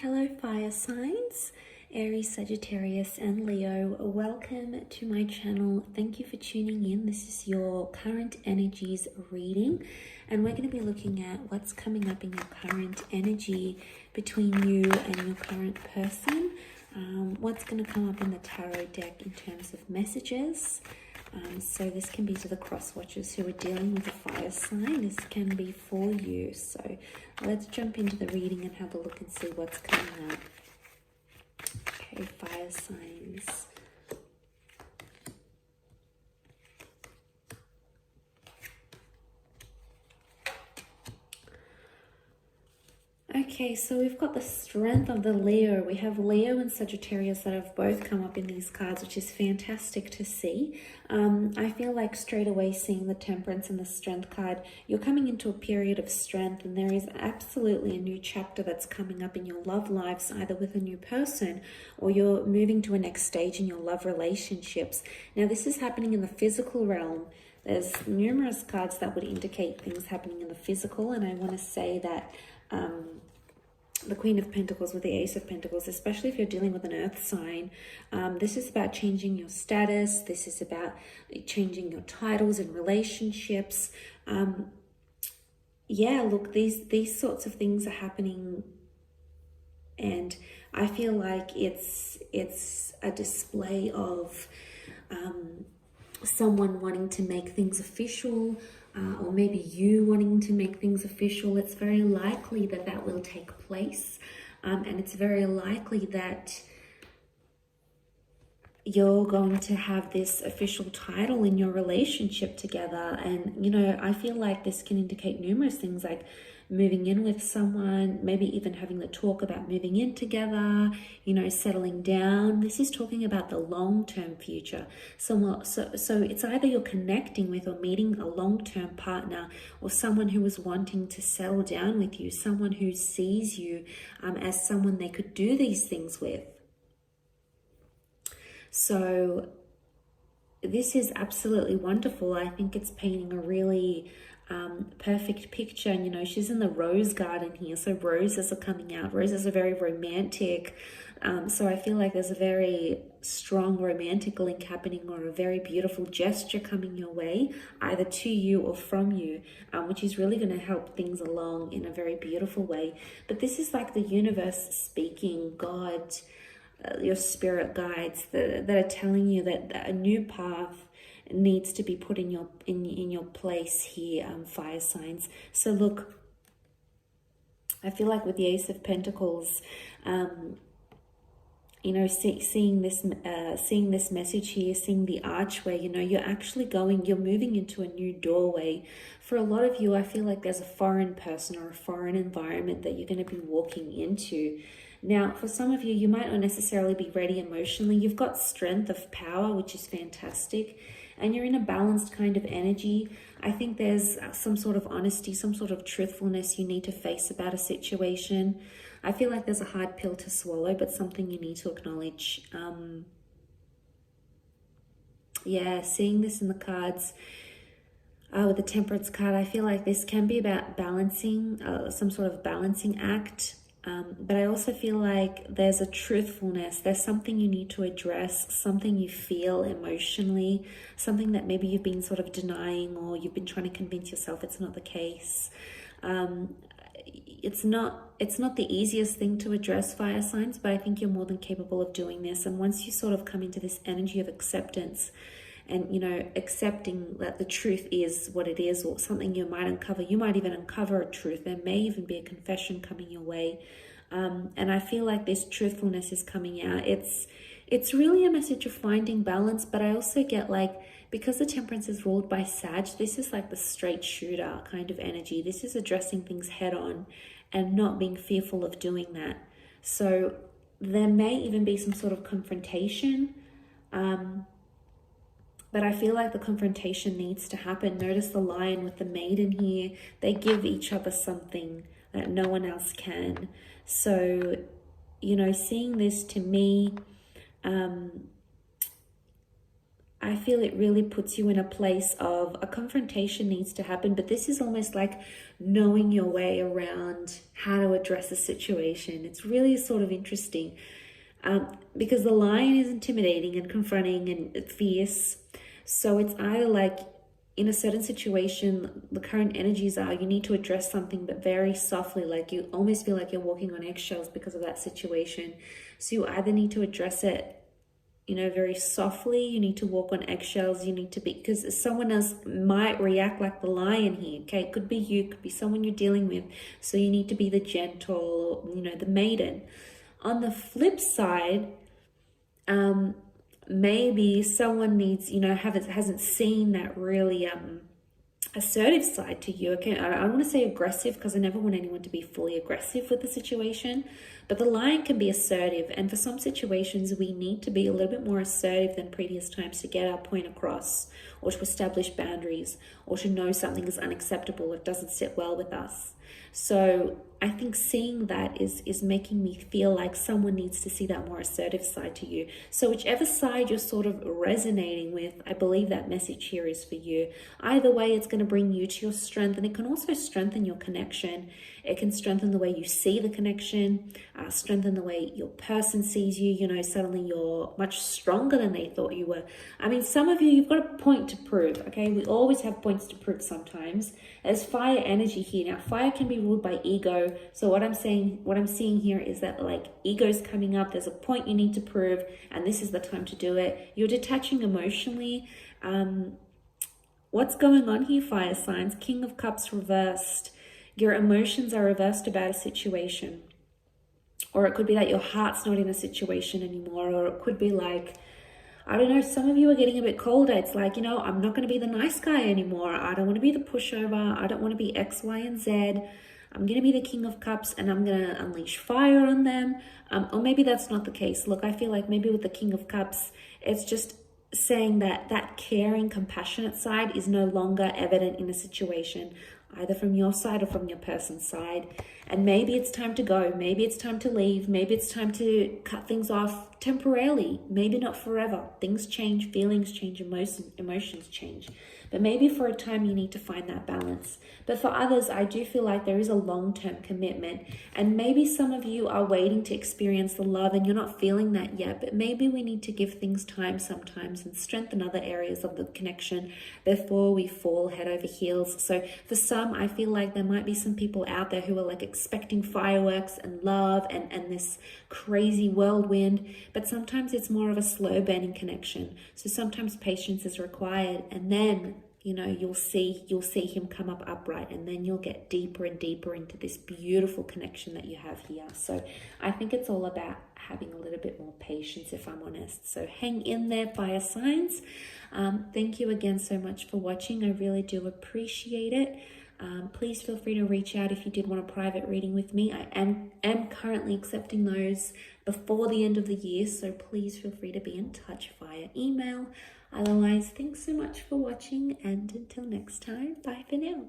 Hello fire signs, Aries, Sagittarius and Leo. Welcome to my channel. Thank you for tuning in. This is your current energies reading and we're going to be looking at what's coming up in your current energy between you and your current person. What's going to come up in the tarot deck in terms of messages. So this can be to the cross watchers who are dealing with a fire sign. This can be for you. So let's jump into the reading and have a look and see what's coming up. Okay, fire signs. Okay, so we've got the strength of the Leo. We have Leo and Sagittarius that have both come up in these cards, which is fantastic to see. I feel like straight away seeing the Temperance and the Strength card, you're coming into a period of strength and there is absolutely a new chapter that's coming up in your love lives, either with a new person or you're moving to a next stage in your love relationships. Now, this is happening in the physical realm. There's numerous cards that would indicate things happening in the physical, and I want to say that the Queen of Pentacles with the Ace of Pentacles, especially if you're dealing with an earth sign, this is about changing your status. This is about changing your titles in relationships. Yeah, look, these sorts of things are happening, and I feel like it's a display of someone wanting to make things official, or maybe you wanting to make things official. It's very likely that that will take place, and it's very likely that you're going to have this official title in your relationship together. And you know, I feel like this can indicate numerous things, like moving in with someone, maybe even having the talk about moving in together, you know, settling down. This is talking about the long-term future. So it's either you're connecting with or meeting a long-term partner, or someone who is wanting to settle down with you, someone who sees you as someone they could do these things with. So this is absolutely wonderful. I think it's painting a really perfect picture. And you know, she's in the rose garden here, so roses are coming out. Roses are very romantic, so I feel like there's a very strong romantic link happening, or a very beautiful gesture coming your way, either to you or from you, which is really going to help things along in a very beautiful way. But this is like the universe speaking, God, your spirit guides that are telling you that a new path needs to be put in your place here, fire signs. So look, I feel like with the Ace of Pentacles, you know, seeing this message here, seeing the archway, you know, you're moving into a new doorway. For a lot of you, I feel like there's a foreign person or a foreign environment that you're going to be walking into. Now, for some of you, you might not necessarily be ready emotionally. You've got strength of power, which is fantastic, and you're in a balanced kind of energy. I think there's some sort of honesty, some sort of truthfulness you need to face about a situation. I feel like there's a hard pill to swallow, but something you need to acknowledge. Yeah, seeing this in the cards, with the Temperance card, I feel like this can be about balancing, some sort of balancing act. But I also feel like there's a truthfulness. There's something you need to address, something you feel emotionally, something that maybe you've been sort of denying, or you've been trying to convince yourself it's not the case. It's not the easiest thing to address, fire signs, but I think you're more than capable of doing this. And once you sort of come into this energy of acceptance, and you know, accepting that the truth is what it is, or something you might uncover. You might even uncover a truth. There may even be a confession coming your way. And I feel like this truthfulness is coming out. It's really a message of finding balance, but I also get like, because the Temperance is ruled by Sag, this is like the straight shooter kind of energy. This is addressing things head on and not being fearful of doing that. So there may even be some sort of confrontation, but I feel like the confrontation needs to happen. Notice the Lion with the Maiden here. They give each other something that no one else can. So, you know, seeing this to me, I feel it really puts you in a place of a confrontation needs to happen, but this is almost like knowing your way around how to address a situation. It's really sort of interesting because the lion is intimidating and confronting and fierce. So it's either like in a certain situation, the current energies are you need to address something, but very softly, like you almost feel like you're walking on eggshells because of that situation. So you either need to address it, you know, very softly, you need to walk on eggshells, you need to be, because someone else might react like the lion here, okay? It could be you, it could be someone you're dealing with. So you need to be the gentle, you know, the maiden. On the flip side, maybe someone needs, you know, hasn't seen that really assertive side to you. Okay, I don't want to say aggressive because I never want anyone to be fully aggressive with the situation, but the lion can be assertive, and for some situations we need to be a little bit more assertive than previous times to get our point across, or to establish boundaries, or to know something is unacceptable, it doesn't sit well with us. So I think seeing that is making me feel like someone needs to see that more assertive side to you. So whichever side you're sort of resonating with, I believe that message here is for you. Either way, it's going to bring you to your strength, and it can also strengthen your connection. It can strengthen the way you see the connection, strengthen the way your person sees you. You know, suddenly you're much stronger than they thought you were. I mean, some of you, you've got a point to prove, okay? We always have points to prove sometimes. There's fire energy here. Now, fire can be ruled by ego. So what I'm seeing here is that like ego's coming up. There's a point you need to prove, and this is the time to do it. You're detaching emotionally. What's going on here, fire signs? King of Cups reversed. Your emotions are reversed about a situation. Or it could be that your heart's not in a situation anymore. Or it could be like, I don't know, some of you are getting a bit colder. It's like, you know, I'm not going to be the nice guy anymore. I don't want to be the pushover. I don't want to be X, Y, and Z. I'm going to be the King of Cups, and I'm going to unleash fire on them. Or maybe that's not the case. Look, I feel like maybe with the King of Cups, it's just saying that that caring, compassionate side is no longer evident in a situation, either from your side or from your person's side. And maybe it's time to go. Maybe it's time to leave. Maybe it's time to cut things off temporarily. Maybe not forever. Things change, feelings change, emotions change. But maybe for a time you need to find that balance. But for others, I do feel like there is a long-term commitment. And maybe some of you are waiting to experience the love and you're not feeling that yet. But maybe we need to give things time sometimes and strengthen other areas of the connection before we fall head over heels. So for some, I feel like there might be some people out there who are like expecting fireworks and love and this crazy whirlwind. But sometimes it's more of a slow burning connection. So sometimes patience is required, and then, you know, you'll see him come up upright, and then you'll get deeper and deeper into this beautiful connection that you have here. So I think it's all about having a little bit more patience, if I'm honest. So hang in there, fire signs. Thank you again so much for watching. I really do appreciate it. Please feel free to reach out if you did want a private reading with me. I am currently accepting those before the end of the year, so please feel free to be in touch via email. Otherwise, thanks so much for watching, and until next time, bye for now.